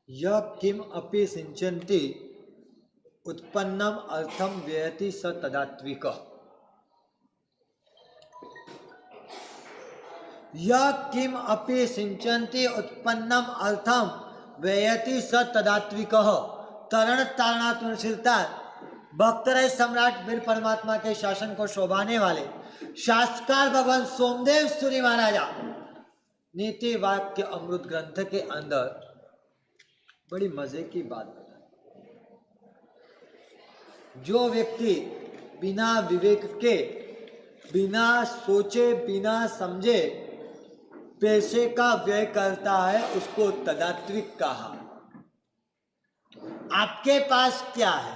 यह किम अपि सिंचन्ति उत्पन्नम अर्थम व्ययति स तदात्विक। यह किम अपि सिंचन्ति उत्पन्नम अर्थम व्ययति स तदात्विक। तरण तारणात्मशीलता भक्तरय सम्राट वीर परमात्मा के शासन को शोभाने वाले शास्त्रकार भगवान सोमदेव सूरी महाराजा नीति वाक्य अमृत ग्रंथ के अंदर बड़ी मजे की बात बताई। जो व्यक्ति बिना विवेक के, बिना सोचे, बिना समझे पैसे का व्यय करता है उसको तदात्विक कहा। आपके पास क्या है?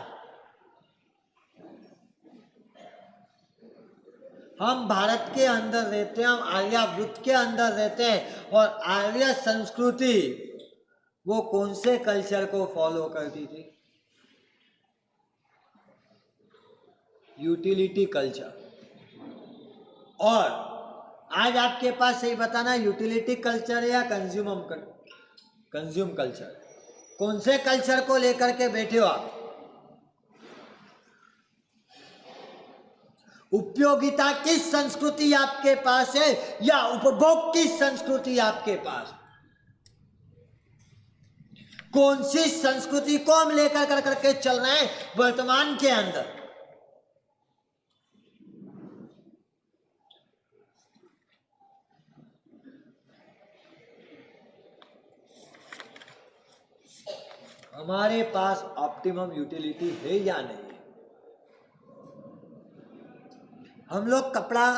हम भारत के अंदर रहते हैं, हम आर्यावृत के अंदर रहते हैं और आर्य संस्कृति वो कौन से कल्चर को फॉलो करती थी? Utility culture. और आज आपके पास सही बताना यूटिलिटी कल्चर है या कंज्यूम कल्चर? कौन से कल्चर को लेकर के बैठे हो आप? उपयोगिता की संस्कृति आपके पास है या उपभोग की संस्कृति आपके पास? कौन सी संस्कृति को हम लेकर कर करके चल रहे हैं वर्तमान के अंदर? हमारे पास ऑप्टिमम यूटिलिटी है या नहीं? हम लोग कपड़ा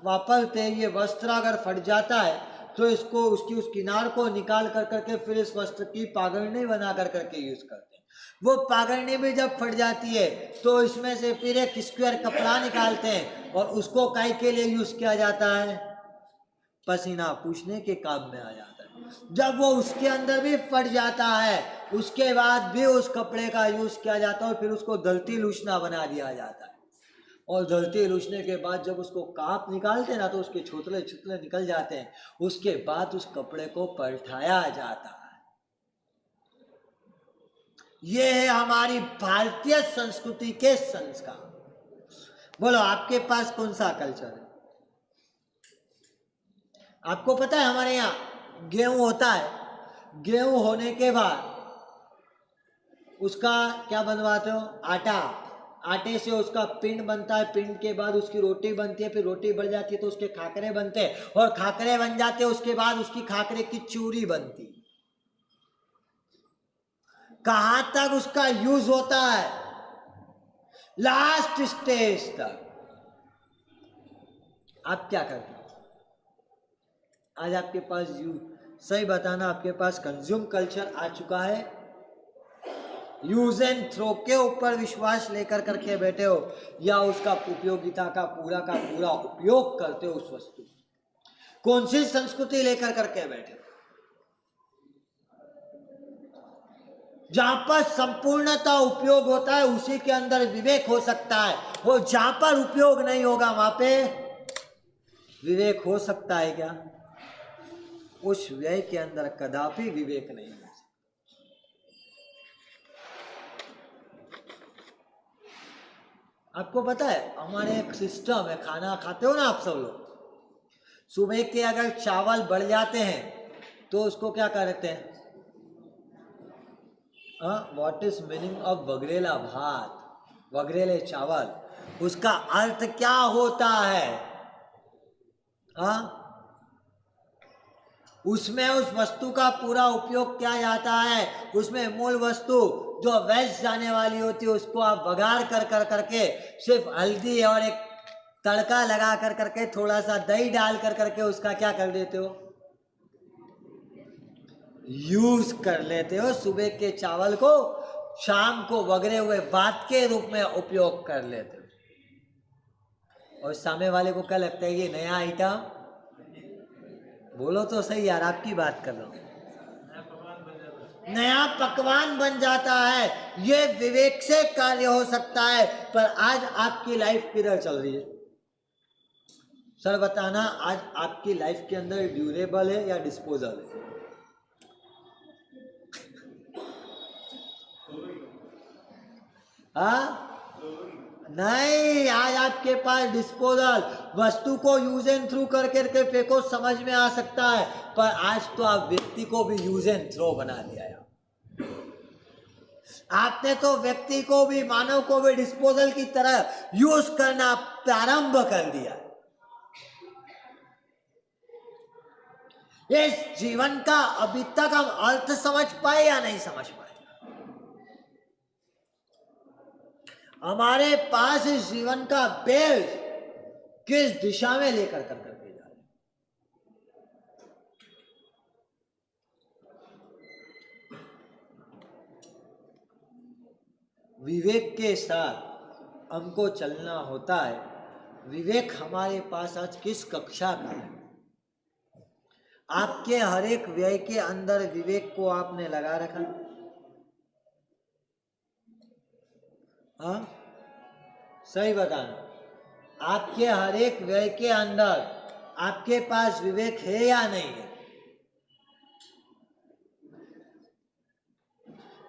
वापरते हैं, ये वस्त्र अगर फट जाता है तो इसको उसकी उस किनार को निकाल कर करके फिर इस वस्त्र की पागड़नी बना कर करके यूज करते हैं। वो पागड़नी भी जब फट जाती है तो इसमें से फिर एक स्क्वायर कपड़ा निकालते हैं और उसको काहे के लिए यूज किया जाता है? पसीना पूछने के काम में आ जाता है। जब वो उसके अंदर भी फट जाता है उसके बाद भी उस कपड़े का यूज किया जाता है और फिर उसको दलती लूसना बना दिया जाता है। और दलती लूसने के बाद जब उसको काप निकालते हैं ना तो उसके छोतले छितले निकल जाते हैं। उसके बाद उस कपड़े को पलटाया जाता है। ये है हमारी भारतीय संस्कृति के संस्कार। बोलो आपके पास कौन सा कल्चर है? आपको पता है हमारे यहाँ गेहूं होता है, गेहूं होने के बाद उसका क्या बनवाते हो? आटा। आटे से उसका पिंड बनता है, पिंड के बाद उसकी रोटी बनती है, फिर रोटी बढ़ जाती है तो उसके खाकरे बनते हैं और खाकरे बन जाते हैं उसके बाद उसकी खाकरे की चूरी बनती। कहां तक उसका यूज होता है? लास्ट स्टेज तक। आप क्या करते हो? आज आपके पास सही बताना, आपके पास कंज्यूम कल्चर आ चुका है। यूज एंड थ्रो के ऊपर विश्वास लेकर करके बैठे हो या उसका उपयोगिता का पूरा उपयोग करते हो उस वस्तु? कौन सी संस्कृति लेकर करके बैठे हो? जहां पर संपूर्णता उपयोग होता है उसी के अंदर विवेक हो सकता है, और जहां पर उपयोग नहीं होगा वहां पे विवेक हो सकता है क्या? उस व्यय के अंदर कदापि विवेक नहीं हो सकता। आपको पता है हमारे एक सिस्टम है, खाना खाते हो ना आप सब लोग, सुबह के अगर चावल बढ़ जाते हैं तो उसको क्या करते हैं? व्हाट इज मीनिंग ऑफ वगरेला भात? वगरेले चावल, उसका अर्थ क्या होता है? उसमें उस वस्तु का पूरा उपयोग किया जाता है। उसमें मूल वस्तु जो वेस्ट जाने वाली होती है उसको आप बघार कर करके सिर्फ हल्दी और एक तड़का लगा कर करके थोड़ा सा दही डाल कर करके उसका क्या कर देते हो? यूज कर लेते हो। सुबह के चावल को शाम को वगरे हुए भात के रूप में उपयोग कर लेते हो। और सामने वाले को क्या लगता है? ये नया आइटम। बोलो तो सही यार, आपकी बात कर रहा हूं। नया पकवान बन जाता है। ये विवेक से कार्य हो सकता है। पर आज आपकी लाइफ किधर चल रही है? सर बताना, आज आपकी लाइफ के अंदर ड्यूरेबल है या डिस्पोजल है? हाँ नहीं, आज आपके पास डिस्पोजल वस्तु को यूज एंड थ्रू करके फेंको, समझ में आ सकता है, पर आज तो आप व्यक्ति को भी यूज एंड थ्रो बना दिया है। आपने तो व्यक्ति को भी, मानव को भी डिस्पोजल की तरह यूज करना प्रारंभ कर दिया। इस जीवन का अभी तक हम अर्थ समझ पाए या नहीं समझ पाए? हमारे पास इस जीवन का बेल किस दिशा में लेकर करके जा रहे? विवेक के साथ हमको चलना होता है। विवेक हमारे पास आज किस कक्षा का है? आपके हर एक व्यय के अंदर विवेक को आपने लगा रखा? हाँ सही बताना, आपके हर एक व्यय के अंदर आपके पास विवेक है या नहीं है?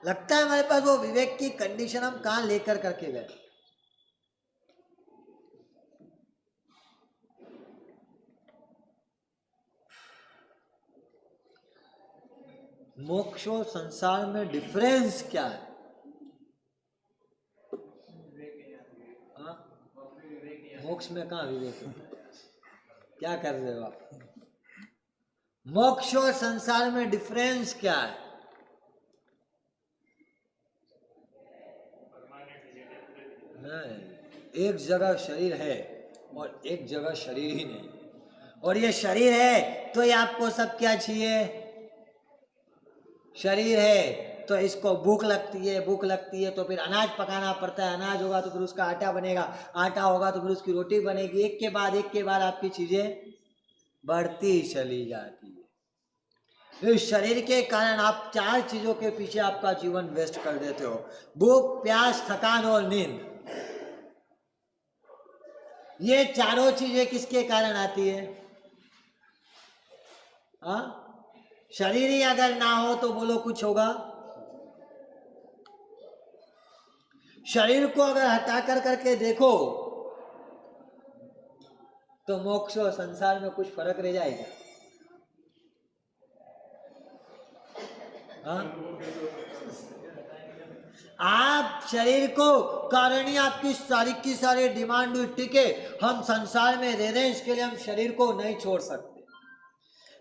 लगता है हमारे पास वो विवेक की कंडीशन हम कहां लेकर करके गए? मोक्ष और संसार में डिफरेंस क्या है? मोक्ष में कहाँ विवेक है? क्या कर रहे हो आप? मोक्ष और संसार में डिफरेंस क्या है? नहीं, एक जगह शरीर है और एक जगह शरीर ही नहीं, और ये शरीर है तो ये आपको सब क्या चाहिए? शरीर है तो इसको भूख लगती है, भूख लगती है तो फिर अनाज पकाना पड़ता है, अनाज होगा तो फिर उसका आटा बनेगा, आटा होगा तो फिर उसकी रोटी बनेगी, एक के बाद आपकी चीजें बढ़ती चली जाती है। इस शरीर के कारण आप 4 चीजों के पीछे आपका जीवन वेस्ट कर देते हो, भूख, प्यास, थकान और नींद। ये चारों चीजें किसके कारण आती है? हाँ, शरीर ही अगर ना हो तो बोलो कुछ होगा? शरीर को अगर हटा कर करके देखो तो मोक्ष और संसार में कुछ फर्क रह जाएगा? हाँ? आप शरीर को कारणी आपकी सारी की सारी डिमांड हुई, ठीक है, हम संसार में रह रहे हैं, इसके लिए हम शरीर को नहीं छोड़ सकते,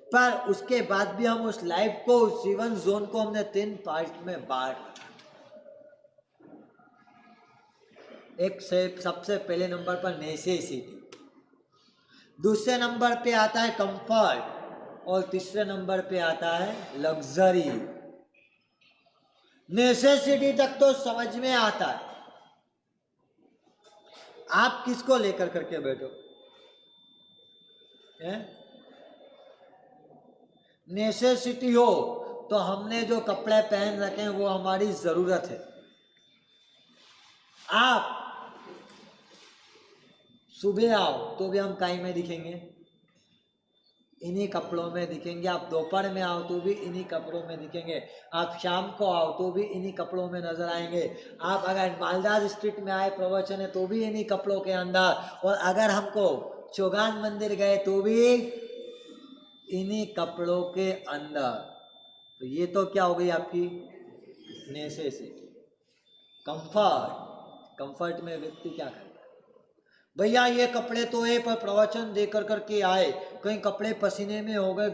पर उसके बाद भी हम उस लाइफ को, उस जीवन जोन को हमने 3 पार्ट में बांट। एक से सबसे पहले नंबर पर नेसेसिटी, दूसरे नंबर पे आता है कंफर्ट, और तीसरे नंबर पे आता है लग्जरी। नेसेसिटी तक तो समझ में आता है, आप किसको लेकर करके बैठो? नेसेसिटी हो तो हमने जो कपड़े पहन रखे हैं वो हमारी जरूरत है। आप सुबह आओ तो भी हम काई में दिखेंगे, इन्हीं कपड़ों में दिखेंगे, आप दोपहर में आओ तो भी इन्हीं कपड़ों में दिखेंगे, आप शाम को आओ तो भी इन्हीं कपड़ों में नजर आएंगे, आप अगर मालदार स्ट्रीट में आए प्रवचन है तो भी इन्हीं कपड़ों के अंदर, और अगर हमको चौगान मंदिर गए तो भी इन्हीं कपड़ों के अंदर। तो ये तो क्या हो गई आपकी नेसेसिटी। कंफर्ट में व्यक्ति क्या करता है? भैया ये कपड़े तो है पर प्रवचन देकर करके आए, कहीं कपड़े पसीने में हो गए,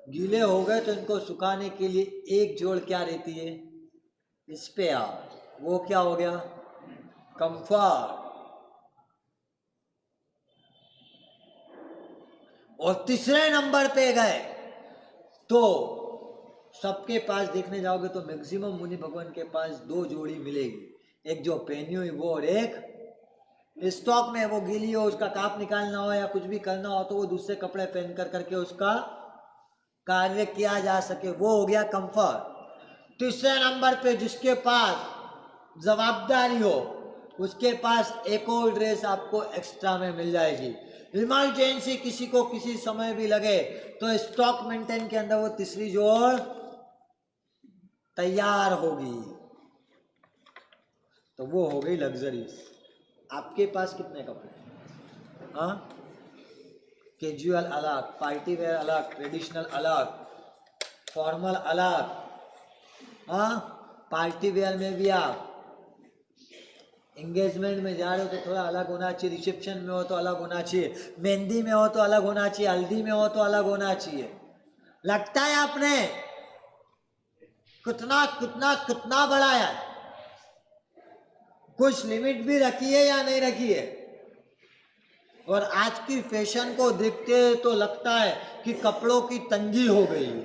गीले हो गए, तो इनको सुखाने के लिए एक जोड़ क्या रहती है? इस पे आ, वो क्या हो गया? कंफर्ट। और तीसरे नंबर पे गए तो सबके पास देखने जाओगे तो मैक्सिमम मुनि भगवान के पास 2 जोड़ी मिलेगी, एक जो पहनी हुई वो, और एक स्टॉक में, वो गीली हो, उसका काप निकालना हो या कुछ भी करना हो तो वो दूसरे कपड़े पहन कर करके उसका कार्य किया जा सके, वो हो गया कंफर्ट। तीसरे नंबर पे जिसके पास जवाबदारी हो उसके पास एक और ड्रेस आपको एक्स्ट्रा में मिल जाएगी, इमरजेंसी किसी को किसी समय भी लगे तो स्टॉक मेंटेन के अंदर वो तीसरी जोड़ तैयार होगी। तो वो हो गई लग्जरीज। आपके पास कितने कपड़े? हाँ, कैजुअल अलग, पार्टी वेयर अलग, ट्रेडिशनल अलग, फॉर्मल अलग। हाँ, पार्टी वेयर में भी आप एंगेजमेंट में जा रहे हो तो थोड़ा अलग होना चाहिए, रिसेप्शन में हो तो अलग होना चाहिए, मेहंदी में हो तो अलग होना चाहिए, हल्दी में हो तो अलग होना चाहिए। लगता है आपने कितना कितना कितना बढ़ाया, कुछ लिमिट भी रखी है या नहीं रखी है? और आज की फैशन को देखते तो लगता है कि कपड़ों की तंगी हो गई है,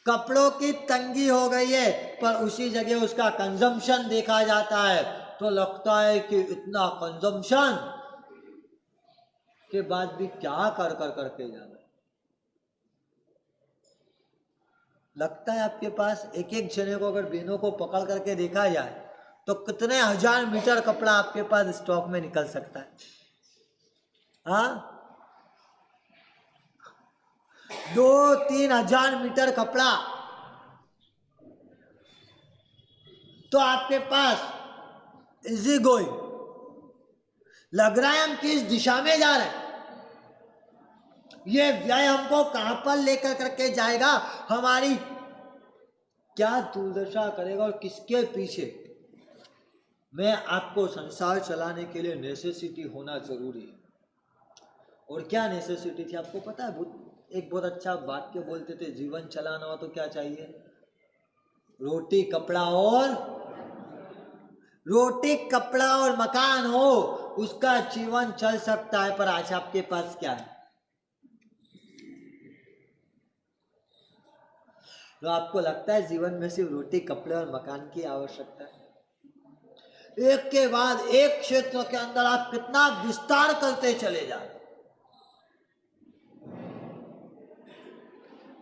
कपड़ों की तंगी हो गई है, पर उसी जगह उसका कंजम्पशन देखा जाता है तो लगता है कि इतना कंजम्पशन के बाद भी क्या कर कर करके जाना। लगता है आपके पास एक एक जने को अगर बहनों को पकड़ करके देखा जाए तो कितने हजार मीटर कपड़ा आपके पास स्टॉक में निकल सकता है? हाँ, 2-3 हजार मीटर कपड़ा तो आपके पास इजी गोइंग। लग रहा है हम किस दिशा में जा रहे हैं, ये व्यय हमको कहां पर लेकर करके जाएगा, हमारी क्या दुर्दशा करेगा और किसके पीछे। मैं आपको संसार चलाने के लिए नेसेसिटी होना जरूरी है। और क्या नेसेसिटी थी आपको पता है? एक बहुत अच्छा वाक्य बोलते थे, जीवन चलाना हो तो क्या चाहिए? रोटी कपड़ा और मकान हो, उसका जीवन चल सकता है। पर आज आपके पास क्या है? तो आपको लगता है जीवन में सिर्फ रोटी कपड़े और मकान की आवश्यकता है? एक के बाद एक क्षेत्र के अंदर आप कितना विस्तार करते चले जा रहे।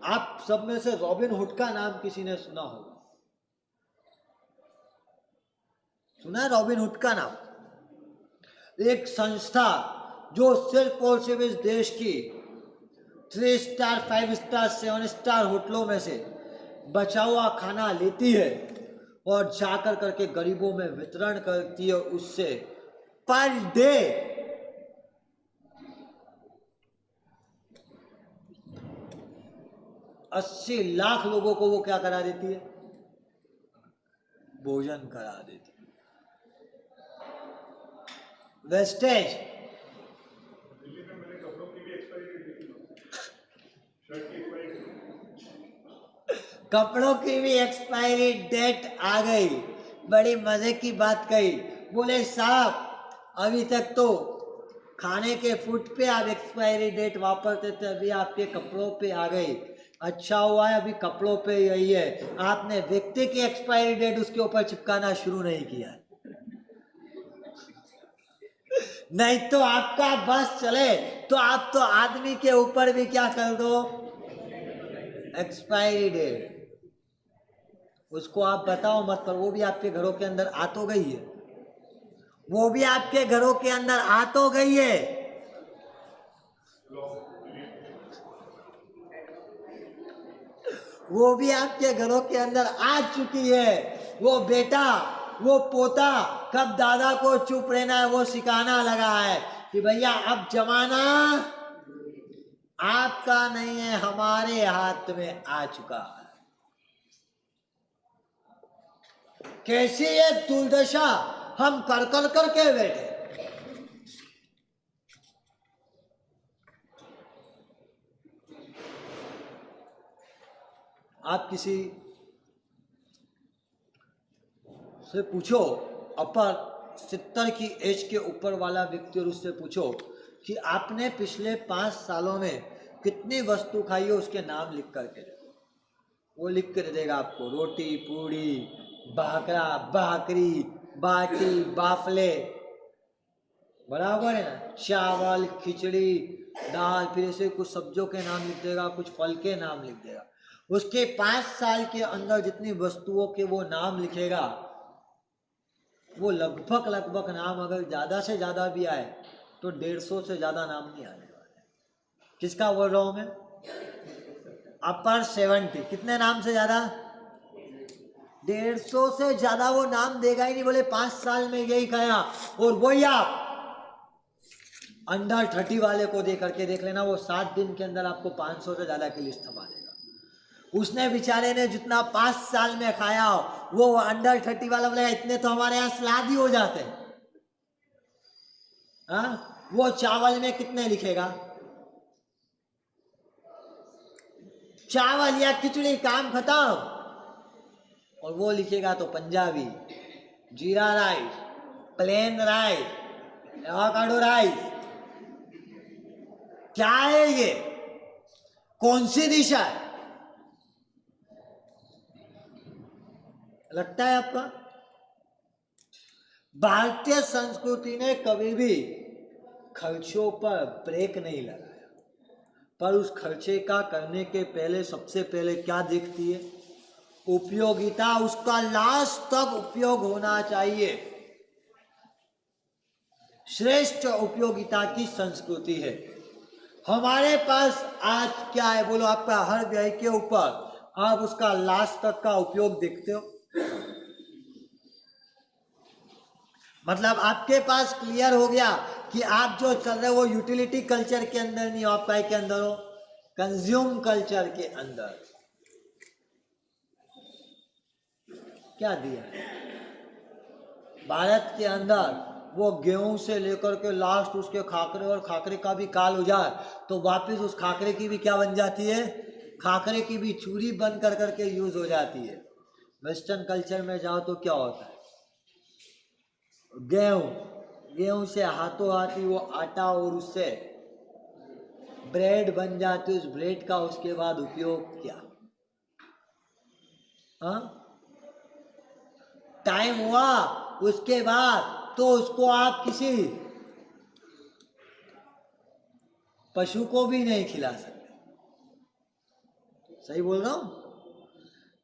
आप सब में से रॉबिन हुड का नाम किसी ने सुना होगा? सुना है रॉबिन हुड का नाम? एक संस्था जो सिर्फ और सिर्फ इस देश की 3 स्टार 5 स्टार 7 स्टार होटलों में से बचा हुआ खाना लेती है और जाकर करके गरीबों में वितरण करती है। उससे पर डे 80 लाख लोगों को वो क्या करा देती है? भोजन करा देती है। वेस्टेज। कपड़ों की भी एक्सपायरी डेट आ गई। बड़ी मजे की बात कही, बोले साहब अभी तक तो खाने के फूड पे आप एक्सपायरी डेट वापरते थे, अभी आपके कपड़ों पे आ गई। अच्छा हुआ है अभी कपड़ों पे यही है, आपने व्यक्ति की एक्सपायरी डेट उसके ऊपर चिपकाना शुरू नहीं किया। नहीं तो आपका बस चले तो आप तो आदमी के ऊपर भी क्या कर दो, एक्सपायरी डेट। उसको आप बताओ मत, पर वो भी आपके घरों के अंदर आ तो गई है, वो भी आपके घरों के अंदर आ तो गई है। वो भी आपके घरों के अंदर आ चुकी है। वो बेटा वो पोता कब दादा को चुप रहना है वो सिखाना लगा है कि भैया अब जमाना आपका नहीं है, हमारे हाथ में आ चुका है। कैसी ये दुर्दशा हम कर कर करके बैठे। आप किसी से पूछो, अपर 70 की एज के ऊपर वाला व्यक्ति, और उससे पूछो कि आपने पिछले 5 सालों में कितनी वस्तु खाई है, उसके नाम लिख करके दे। वो लिख कर देगा आपको, रोटी पूड़ी भाकरा भाकरी बाटी बाफले, बराबर है ना, चावल खिचड़ी दाल, फिर ऐसे कुछ सब्जियों के नाम लिख देगा, कुछ फल के नाम लिख देगा। उसके 5 साल के अंदर जितनी वस्तुओं के वो नाम लिखेगा, वो लगभग नाम अगर ज्यादा से ज्यादा भी आए तो 150 से ज्यादा नाम नहीं आने वाले। किसका बोल रहा हूं मैं? अपर 70, कितने नाम से ज्यादा? 150 से ज्यादा वो नाम देगा ही नहीं, बोले 5 साल में यही खाया। और वही आप अंडर 30 वाले को दे करके देख लेना, वो 7 दिन के अंदर आपको 500 से ज्यादा की लिस्ट थमा देगा। उसने बेचारे ने जितना 5 साल में खाया वो अंडर 30 वाला बोलेगा इतने तो हमारे यहाँ सलाद ही हो जाते हैं। हाँ, वो चावल में कितने लिखेगा, चावल या खिचड़ी, काम खत्म। और वो लिखेगा तो पंजाबी, जीरा rice, plain rice, avocado rice. क्या है ये, कौन सी डिश है, लगता है आपका? भारतीय संस्कृति ने कभी भी खर्चों पर ब्रेक नहीं लगाया, पर उस खर्चे का करने के पहले सबसे पहले क्या देखती है, उपयोगिता, उसका लास्ट तक उपयोग होना चाहिए। श्रेष्ठ उपयोगिता की संस्कृति है हमारे पास। आज क्या है बोलो, आपका हर व्यय के ऊपर आप उसका लास्ट तक का उपयोग देखते हो। मतलब आपके पास क्लियर हो गया कि आप जो चल रहे हो वो यूटिलिटी कल्चर के अंदर नहीं हो, आप काय के अंदर हो, कंज्यूम कल्चर के अंदर। क्या दिया है भारत के अंदर, वो गेहूं से लेकर के लास्ट उसके खाकरे, और खाकरे का भी काल हो जाए तो वापस उस खाकरे की भी क्या बन जाती है, खाकरे की भी चूरी बन कर करके यूज हो जाती है। वेस्टर्न कल्चर में जाओ तो क्या होता है, गेहूं से हाथों हाथ ही वो आटा और उससे ब्रेड बन जाती है। उस ब्रेड का उसके बाद उपयोग क्या, हाँ टाइम हुआ उसके बाद तो उसको आप किसी पशु को भी नहीं खिला सकते। सही बोल रहा हूं?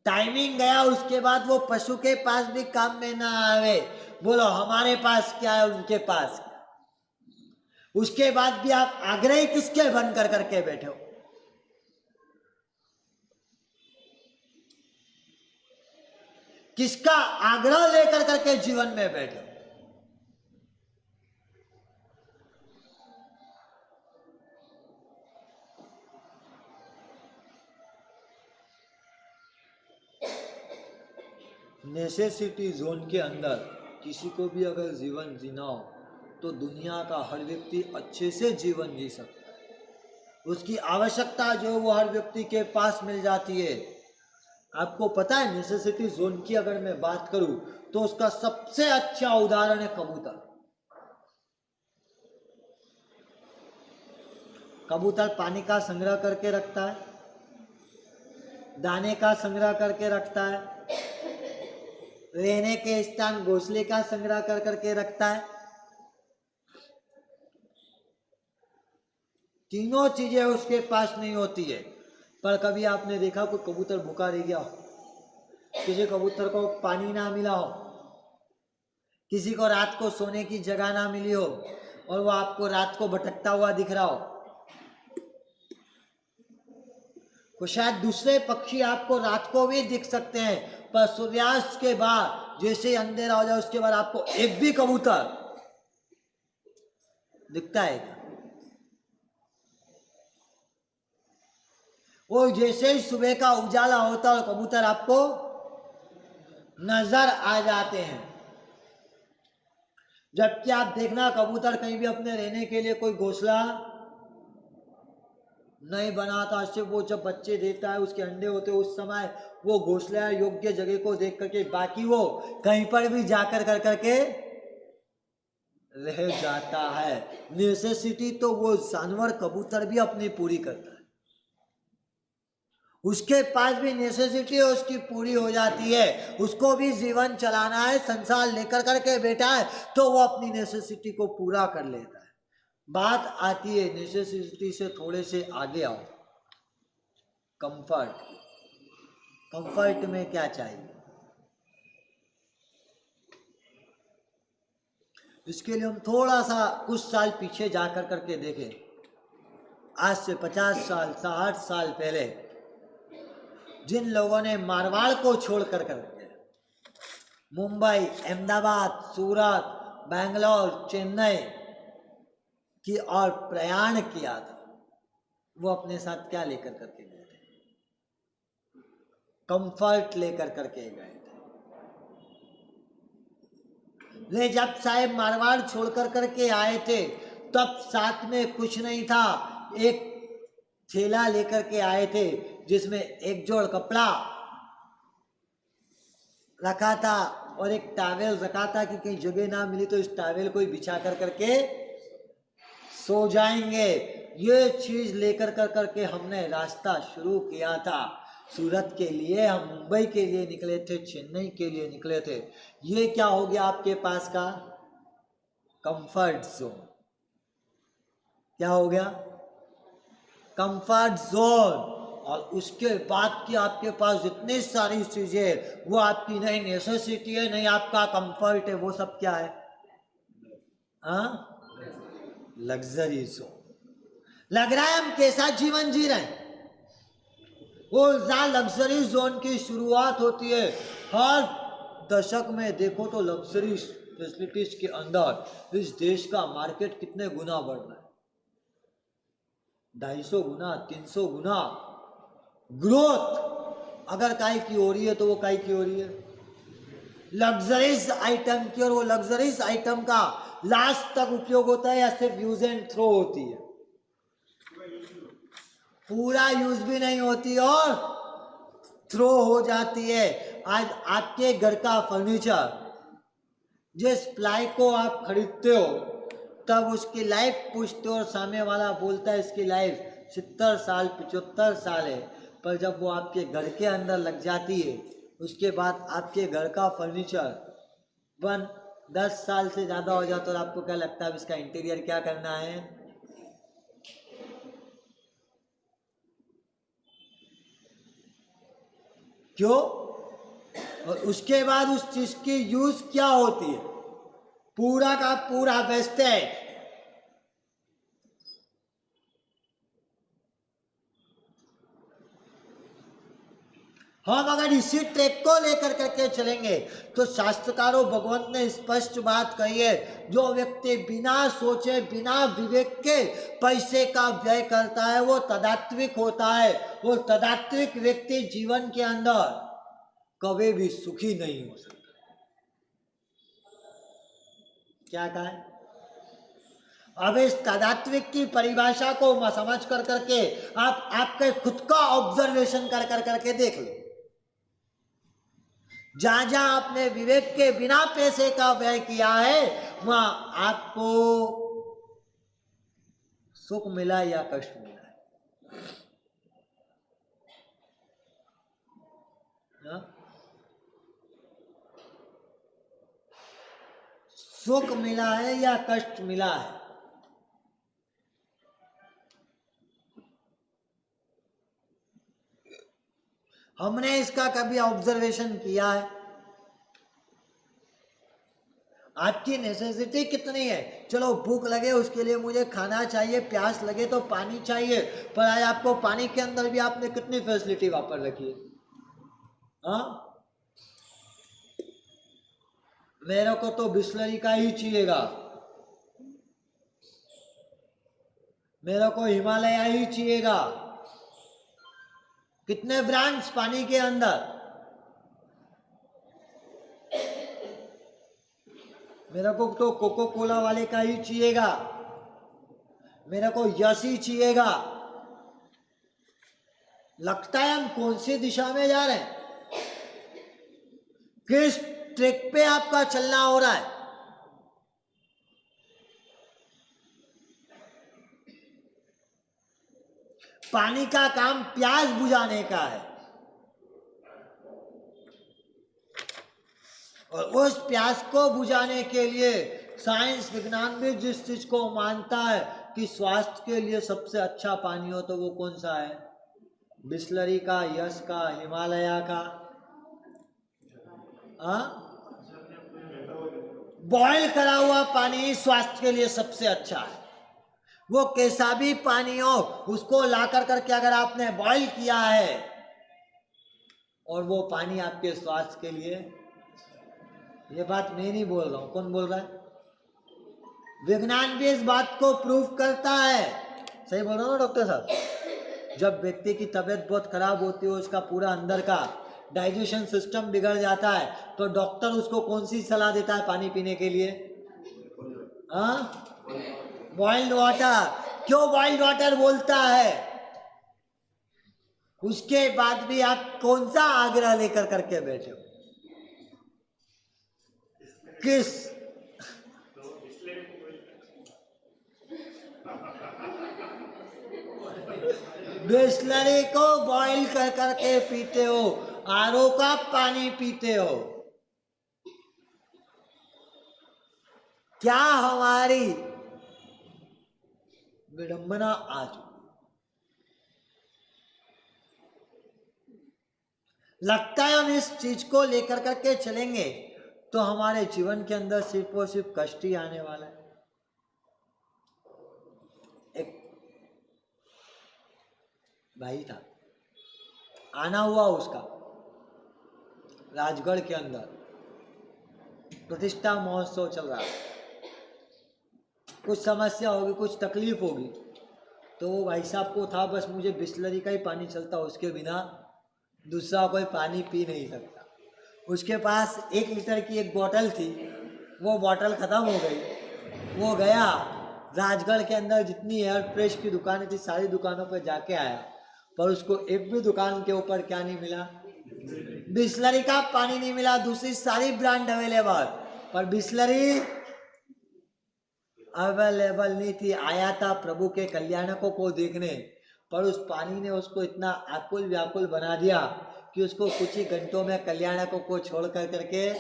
टाइमिंग गया उसके बाद वो पशु के पास भी काम में ना आवे। बोलो हमारे पास क्या है, उनके पास क्या? उसके बाद भी आप आग्रही किसके बन कर करके बैठे हो? किसका आग्रह लेकर करके जीवन में बैठे हो? नेसेसिटी जोन के अंदर किसी को भी अगर जीवन जीना हो तो दुनिया का हर व्यक्ति अच्छे से जीवन जी सकता है। उसकी आवश्यकता जो है वो हर व्यक्ति के पास मिल जाती है। आपको पता है नेसेसिटी जोन की अगर मैं बात करूं तो उसका सबसे अच्छा उदाहरण है कबूतर। कबूतर पानी का संग्रह करके रखता है, दाने का संग्रह करके रखता है, रहने के स्थान घोंसले का संग्रह कर करके रखता है। तीनों चीजें उसके पास नहीं होती है। पर कभी आपने देखा कोई कबूतर भूखा रह गया हो, किसी कबूतर को पानी ना मिला हो, किसी को रात को सोने की जगह ना मिली हो और वो आपको रात को भटकता हुआ दिख रहा हो? तो शायद दूसरे पक्षी आपको रात को भी दिख सकते हैं, पर सूर्यास्त के बाद जैसे अंधेरा हो जाए उसके बाद आपको एक भी कबूतर दिखता है क्या? वो जैसे ही सुबह का उजाला होता है कबूतर आपको नजर आ जाते हैं। जबकि आप देखना कबूतर कहीं भी अपने रहने के लिए कोई घोंसला नहीं बनाता। सिर्फ वो जब बच्चे देता है, उसके अंडे होते हैं, उस समय वो घोंसला योग्य जगह को देख करके, बाकी वो कहीं पर भी जाकर कर करके रह जाता है। नेसेसिटी तो वो जानवर कबूतर भी अपनी पूरी करता है, उसके पास भी नेसेसिटी उसकी पूरी हो जाती है। उसको भी जीवन चलाना है, संसार लेकर करके बैठा है तो वो अपनी नेसेसिटी को पूरा कर लेता है। बात आती है नेसेसिटी से थोड़े से आगे आओ, कंफर्ट। कंफर्ट में क्या चाहिए? इसके लिए हम थोड़ा सा कुछ साल पीछे जाकर करके देखें। आज से 50 साल 60 साल पहले जिन लोगों ने मारवाड़ को छोड़ कर मुंबई, अहमदाबाद, सूरत, बेंगलोर, चेन्नई की और प्रयाण किया था, वो अपने साथ क्या लेकर करके गए थे? कंफर्ट लेकर करके गए थे। ले जब साहेब मारवाड़ छोड़कर करके आए थे तब साथ में कुछ नहीं था, एक थैला लेकर के आए थे जिसमें एक जोड़ कपड़ा रखा था और एक टॉवेल रखा था कि कहीं जगह ना मिली तो इस टॉवेल को ही बिछा कर करके सो जाएंगे। ये चीज लेकर कर करके हमने रास्ता शुरू किया था। सूरत के लिए हम मुंबई के लिए निकले थे, चेन्नई के लिए निकले थे। ये क्या हो गया आपके पास का कंफर्ट जोन? क्या हो गया? Comfort zone. और उसके बाद की आपके पास जितनी सारी चीजें, वो आपकी नहीं नेसेसिटी है नहीं आपका कंफर्ट है, वो सब क्या है? Luxury zone. लग रहा है हम कैसा जीवन जी रहे हैं। वो जहाँ लग्जरी जोन की शुरुआत होती है, हर दशक में देखो तो लग्जरी फैसिलिटीज के अंदर इस देश का मार्केट कितने गुना बढ़ रहा है, 250 गुना 300 गुना ग्रोथ अगर काय की हो रही है तो वो काय की हो रही है? लग्जरीज आइटम की। और वो लग्जरीज आइटम का लास्ट तक उपयोग होता है या सिर्फ यूज एंड थ्रो होती है? पूरा यूज भी नहीं होती और थ्रो हो जाती है। आज आपके घर का फर्नीचर जिस प्लाई को आप खरीदते हो तब उसकी लाइफ पूछते हो और सामने वाला बोलता है इसकी लाइफ 70 साल 75 साल है, पर जब वो आपके घर के अंदर लग जाती है उसके बाद आपके घर का फर्नीचर 10 साल से ज़्यादा हो जाता है और आपको क्या लगता है इसका इंटीरियर क्या करना है? क्यों? और उसके बाद उस चीज की यूज क्या होती है? पूरा का पूरा वेस्टेज। हम अगर इसी ट्रैक को लेकर करके चलेंगे तो शास्त्रकारों भगवंत ने स्पष्ट बात कही है, जो व्यक्ति बिना सोचे बिना विवेक के पैसे का व्यय करता है वो तदात्विक होता है। वो तदात्विक व्यक्ति जीवन के अंदर कभी भी सुखी नहीं हो सकता। क्या कहा है? अब इस तदात्विक की परिभाषा को समझ कर करके आप आपके खुद का ऑब्जर्वेशन कर कर करके देख लो। जहां जहां आपने विवेक के बिना पैसे का व्यय किया है वहां आपको सुख मिला या कष्ट मिला है? सुख मिला है या कष्ट मिला है? हमने इसका कभी ऑब्जर्वेशन किया है? आपकी नेसेसिटी कितनी है? चलो भूख लगे उसके लिए मुझे खाना चाहिए, प्यास लगे तो पानी चाहिए, पर आज आपको पानी के अंदर भी आपने कितनी फैसिलिटी वापर रखी है? हाँ, मेरे को तो बिस्लरी का ही चाहिएगा, मेरे को हिमालय ही चाहिएगा। कितने ब्रांड्स पानी के अंदर? मेरे को तो कोको कोला वाले का ही चाहिएगा, मेरे को यस ही चाहिएगा। लगता है हम कौन सी दिशा में जा रहे हैं? किस ट्रैक पे आपका चलना हो रहा है? पानी का काम प्यास बुझाने का है और उस प्यास को बुझाने के लिए साइंस विज्ञान भी जिस चीज को मानता है कि स्वास्थ्य के लिए सबसे अच्छा पानी हो तो वो कौन सा है? बिस्लरी का, यस का, हिमालय का। बॉयल करा हुआ पानी स्वास्थ्य के लिए सबसे अच्छा है। वो कैसा भी पानी हो उसको ला कर करके अगर आपने बॉईल किया है और वो पानी आपके स्वास्थ्य के लिए ये बात मैं नहीं बोल रहा हूं, कौन बोल रहा है? विज्ञान भी इस बात को प्रूव करता है। सही बोल रहा हूँ ना डॉक्टर साहब? जब व्यक्ति की तबीयत बहुत खराब होती है, उसका पूरा अंदर का डाइजेशन सिस्टम बिगड़ जाता है, तो डॉक्टर उसको कौन सी सलाह देता है पानी पीने के लिए? हाँ, बॉइल्ड वाटर। क्यों बॉइल्ड वाटर बोलता है? उसके बाद भी आप कौन सा आग्रह लेकर करके बैठे हो? किस? बिस्लरी को बॉईल कर करके पीते हो, आरओ का पानी पीते हो। क्या हमारी विडंबना आज लगता है हम इस चीज को लेकर करके चलेंगे तो हमारे जीवन के अंदर सिर्फ और सिर्फ कष्ट ही आने वाला है। एक भाई था, आना हुआ उसका राजगढ़ के अंदर प्रतिष्ठा महोत्सव चल रहा है, कुछ समस्या होगी, कुछ तकलीफ होगी, तो वो भाई साहब को था बस मुझे बिस्लरी का ही पानी चलता, उसके बिना दूसरा कोई पानी पी नहीं सकता। उसके पास 1 लीटर की एक बोतल थी, वो बोतल ख़त्म हो गई। वो गया राजगढ़ के अंदर जितनी एयर फ्रेश की दुकानें थी सारी दुकानों पर जाके आया, पर उसको एक भी दुकान के ऊपर क्या नहीं मिला? बिस्लरी का पानी नहीं मिला। दूसरी सारी ब्रांड अवेलेबल, पर बिस्लरी अवेलेबल नहीं थी। आया था प्रभु के कल्याणकों को देखने, पर उस पानी ने उसको इतना आकुल व्याकुल बना दिया कि उसको कुछ ही घंटों में कल्याणकों को छोड़ कर करके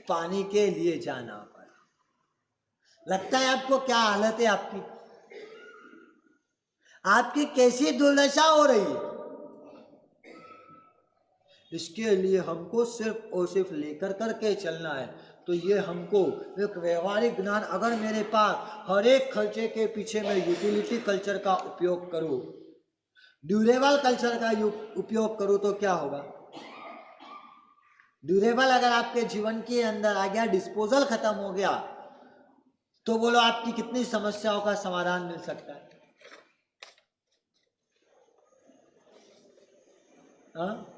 पानी के लिए जाना पड़ा। लगता है आपको क्या हालत है आपकी? आपकी कैसी दुर्दशा हो रही है? इसके लिए हमको सिर्फ और सिर्फ लेकर करके चलना है। तो ये हमको एक व्यवहारिक ज्ञान, अगर मेरे पास हर एक खर्चे के पीछे मैं यूटिलिटी कल्चर का उपयोग करूं, ड्यूरेबल कल्चर का उपयोग करूं, तो क्या होगा? ड्यूरेबल अगर आपके जीवन के अंदर आ गया, डिस्पोजल खत्म हो गया, तो बोलो आपकी कितनी समस्याओं का समाधान मिल सकता है? हाँ?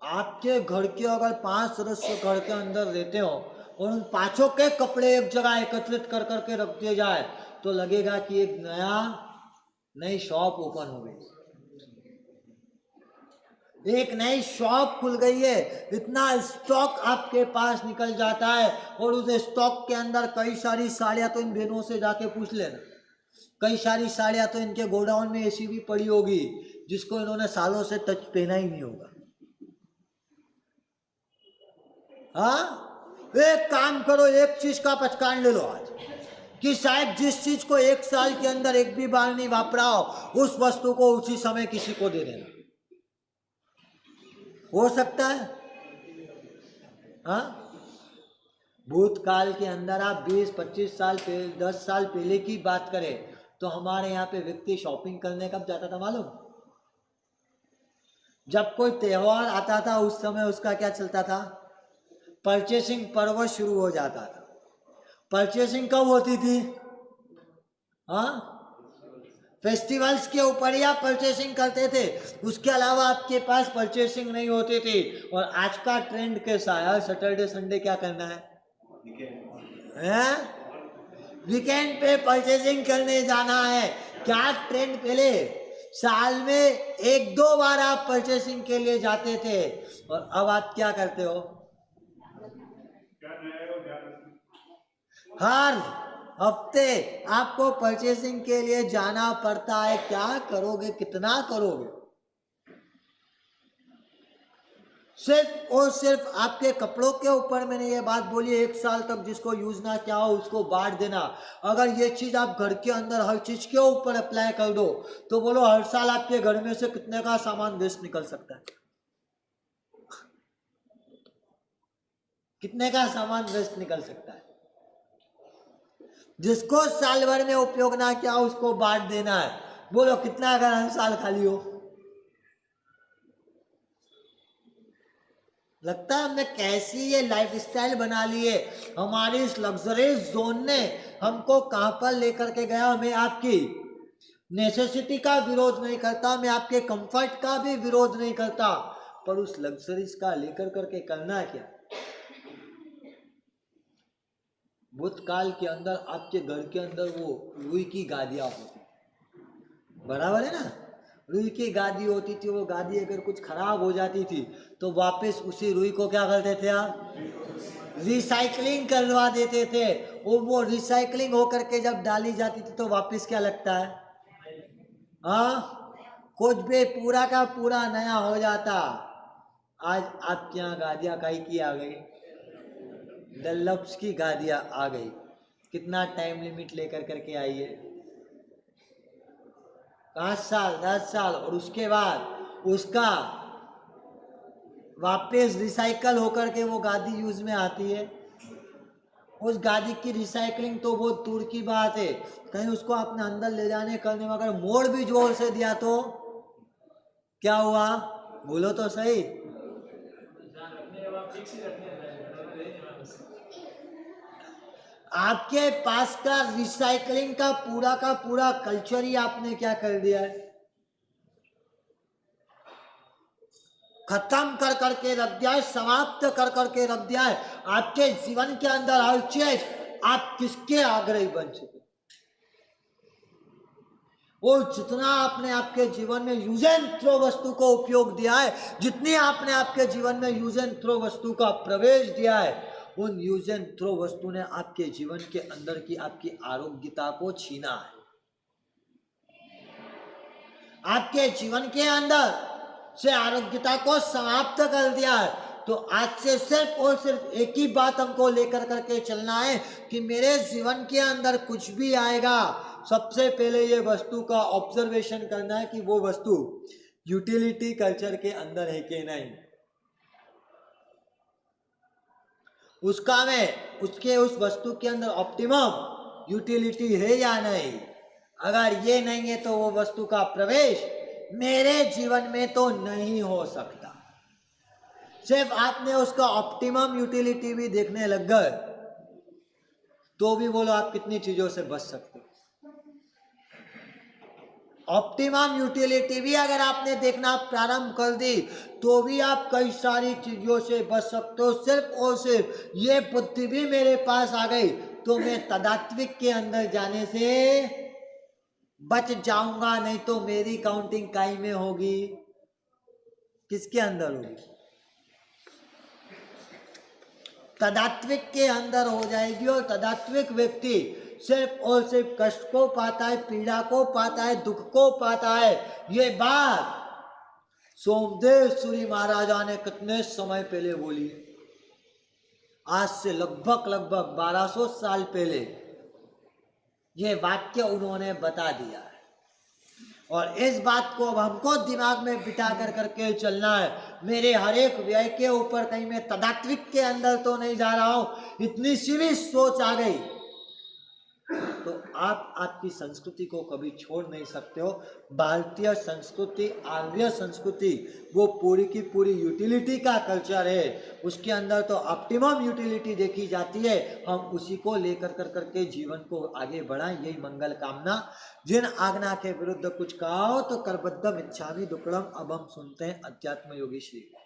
आपके घर के अगर 5 सदस्य घर के अंदर रहते हो और उन 5 के कपड़े एक जगह एकत्रित कर करके रख दिए जाए, तो लगेगा कि एक नई शॉप ओपन हो गई, एक नई शॉप खुल गई है। इतना स्टॉक आपके पास निकल जाता है, और उस स्टॉक के अंदर कई सारी साड़ियां, तो इन बहनों से जाके पूछ लेना, कई सारी साड़ियां तो इनके गोडाउन में ऐसी भी पड़ी होगी जिसको इन्होंने सालों से टच पहना ही नहीं होगा। हाँ, एक काम करो, एक चीज का पचकान ले लो आज, कि शायद जिस चीज को 1 साल के अंदर एक भी बार नहीं वापरा हो, उस वस्तु को उसी समय किसी को दे देना। हो सकता है? हाँ, भूतकाल के अंदर आप 20-25 साल पहले, 10 साल पहले की बात करें, तो हमारे यहाँ पे व्यक्ति शॉपिंग करने कब जाता था मालूम? जब कोई त्योहार आता था, उस समय उसका क्या चलता था? परचेसिंग पर्व शुरू हो जाता था। परचेसिंग कब होती थी? हाँ, फेस्टिवल्स के ऊपर ही आप परचेसिंग करते थे, उसके अलावा आपके पास परचेसिंग नहीं होती थी। और आज का ट्रेंड कैसा है? सैटरडे संडे क्या करना है? वीकेंड पे परचेसिंग करने जाना है। क्या ट्रेंड? पहले साल में 1-2 बार आप परचेसिंग के लिए जाते थे, और अब आप क्या करते हो? हर हफ्ते आपको परचेसिंग के लिए जाना पड़ता है। क्या करोगे? कितना करोगे? सिर्फ और सिर्फ आपके कपड़ों के ऊपर मैंने ये बात बोली, 1 साल तक जिसको यूज ना किया हो उसको बांट देना। अगर ये चीज आप घर के अंदर हर चीज के ऊपर अप्लाई कर दो, तो बोलो हर साल आपके घर में से कितने का सामान वेस्ट निकल सकता है? कितने का सामान वेस्ट निकल सकता है? जिसको साल भर में उपयोग ना किया उसको बांट देना है। बोलो कितना, अगर हर साल खाली हो? लगता है हमने कैसी ये लाइफस्टाइल बना ली है। हमारी इस लग्जरियस जोन ने हमको कहां पर लेकर के गया। मैं आपकी नेसेसिटी का विरोध नहीं करता, मैं आपके कंफर्ट का भी विरोध नहीं करता, पर उस लग्जरीज का लेकर करके करना क्या। भूतकाल के अंदर आपके घर के अंदर वो रुई की गादियां होती, बराबर है ना। रुई की गादी होती थी, वो गादी अगर कुछ खराब हो जाती थी तो वापस उसी रुई को क्या करते थे आप, रिसाइकलिंग करवा देते थे। वो रिसाइकलिंग होकर के जब डाली जाती थी तो वापस क्या लगता है, हाँ, कुछ भी पूरा का पूरा नया हो जाता। आज आपके यहाँ गादियाँ काई की आ गई, डल्लप्स की गादियाँ आ गई। कितना टाइम लिमिट लेकर करके आई है, 5 साल 10 साल, और उसके बाद उसका वापस रिसाइकल होकर के वो गादी यूज में आती है। उस गादी की रिसाइकलिंग तो बहुत दूर की बात है, कहीं उसको अपने अंदर ले जाने करने में अगर मोड़ भी जोर से दिया तो क्या हुआ, बोलो तो सही। आपके पास का रिसाइकलिंग का पूरा कल्चर ही आपने क्या कर दिया है, खत्म कर करके रख दिया है, समाप्त कर करके रख दिया है। आपके जीवन के अंदर हर चीज आप किसके आग्रही बन चुके, वो जितना आपने आपके जीवन में यूज एंड थ्रो वस्तु को उपयोग दिया है, जितनी आपने आपके जीवन में यूज एंड थ्रो वस्तु का प्रवेश दिया है, उन यूज एंड थ्रो वस्तु ने आपके जीवन के अंदर की आपकी आरोग्यता को छीना है। आपके जीवन के अंदर से आरोग्यता को समाप्त कर दिया है। तो आज से सिर्फ और सिर्फ एक ही बात हमको लेकर करके चलना है कि मेरे जीवन के अंदर कुछ भी आएगा, सबसे पहले ये वस्तु का ऑब्जर्वेशन करना है कि वो वस्तु यूटिलिटी कल्चर के अंदर है कि नहीं, उसका में उसके उस वस्तु के अंदर ऑप्टिमम यूटिलिटी है या नहीं। अगर ये नहीं है तो वो वस्तु का प्रवेश मेरे जीवन में तो नहीं हो सकता। सिर्फ आपने उसका ऑप्टिमम यूटिलिटी भी देखने लग गए तो भी बोलो आप कितनी चीजों से बच सकते हो। ऑप्टिमम यूटिलिटी भी अगर आपने देखना प्रारंभ कर दी तो भी आप कई सारी चीजों से बच सकते हो। सिर्फ और सिर्फ ये बुद्धि भी मेरे पास आ गई तो मैं तदात्विक के अंदर जाने से बच जाऊंगा, नहीं तो मेरी काउंटिंग काई में होगी, किसके अंदर होगी, तदात्विक के अंदर हो जाएगी। और तदात्विक व्यक्ति सिर्फ और सिर्फ कष्ट को पाता है, पीड़ा को पाता है, दुख को पाता है। ये बात सोमदेव सूरी महाराजा ने कितने समय पहले बोली, आज से लगभग 1200 साल पहले ये वाक्य उन्होंने बता दिया है। और इस बात को अब हमको दिमाग में बिठा कर करके चलना है। मेरे हर एक व्यय के ऊपर कहीं मैं तदात्विक के अंदर तो नहीं जा रहा हूं, इतनी सी भी सोच आ गई तो आप आपकी संस्कृति को कभी छोड़ नहीं सकते हो। भारतीय संस्कृति, आर्य संस्कृति, वो पूरी की पूरी यूटिलिटी का कल्चर है। उसके अंदर तो ऑप्टिमम यूटिलिटी देखी जाती है, हम उसी को लेकर कर करके जीवन को आगे बढ़ाएं, यही मंगल कामना। जिन आज्ञा के विरुद्ध कुछ कहा हो तो करबद्धम इच्छामि दुक्कडम। अब हम सुनते हैं अध्यात्म योगी श्री।